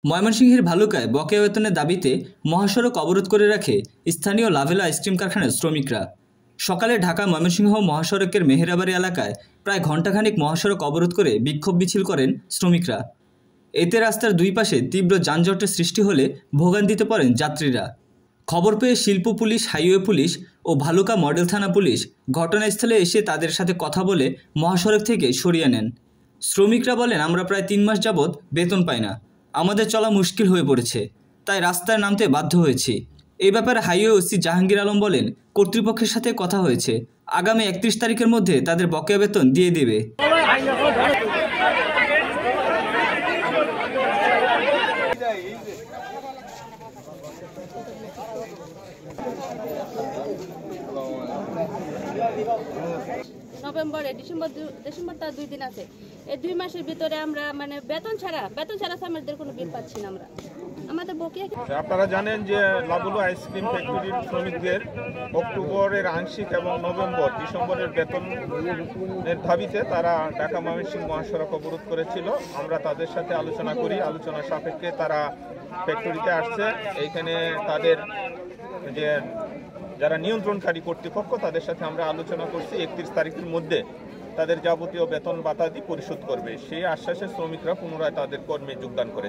ময়মনসিংহের ভালুকায় বকেয়া বেতনের দাবিতে মহাসড়ক অবরোধ করে রাখে স্থানীয় লাভেলা আইসক্রিম কারখানার শ্রমিকরা। সকালে ঢাকা ময়মনসিংহ মহাসড়কের মেহেরাবাড়ি এলাকায় প্রায় ঘণ্টাখানিক মহাসড়ক অবরোধ করে বিক্ষোভ মিছিল করেন শ্রমিকরা। এতে রাস্তার দুই পাশে তীব্র যানজটের সৃষ্টি হলে ভোগান্তিতে পড়েন যাত্রীরা। খবর পেয়ে শিল্প পুলিশ, হাইওয়ে পুলিশ ও ভালুকা মডেল থানা পুলিশ ঘটনাস্থলে এসে তাদের সাথে কথা বলে মহাসড়ক থেকে সরিয়ে নেন। শ্রমিকরা বলেন, আমরা প্রায় 3 মাস যাবৎ বেতন পাই না, আমাদের চলা মুশকিল হয়ে পড়েছে, তাই রাস্তায় নামতে বাধ্য হয়েছি। এই ব্যাপারে হাইওয়ে ওসি জাহাঙ্গীর আলম বলেন, কর্তৃপক্ষের সাথে কথা হয়েছে, আগামী 31 তারিখের মধ্যে তাদের বকেয়া বেতন দিয়ে দেবে। নভেম্বরে ডিসেম্বরটা 2 দিন আছে। এই 2 মাসের ভিতরে আমরা বেতন ছাড়া আমাদের কোনো বিল পাচ্ছি না। আমাদের বকেয়া। আপনারা জানেন যে লাবলু আইসক্রিম ফ্যাক্টরির শ্রমিকদের অক্টোবরের আংশিক এবং ডিসেম্বরের বেতনের দাবিতে তারা ঢাকা ময়মনসিংহ মহাসড়ক অবরোধ করেছিল। আমরা তাদের সাথে আলোচনা করি, আলোচনার সাপেক্ষে তারা ফ্যাক্টরিতে আসছে। এইখানে তাদের যে যারা নিয়ন্ত্রণকারী কর্তৃপক্ষ তাদের সাথে আমরা আলোচনা করছি 31 তারিখের মধ্যে তাদের যাবতীয় বেতন ভাতাদি পরিশোধ করবে। সেই আশ্বাসে শ্রমিকরা পুনরায় তাদের কর্মে যোগদান করে।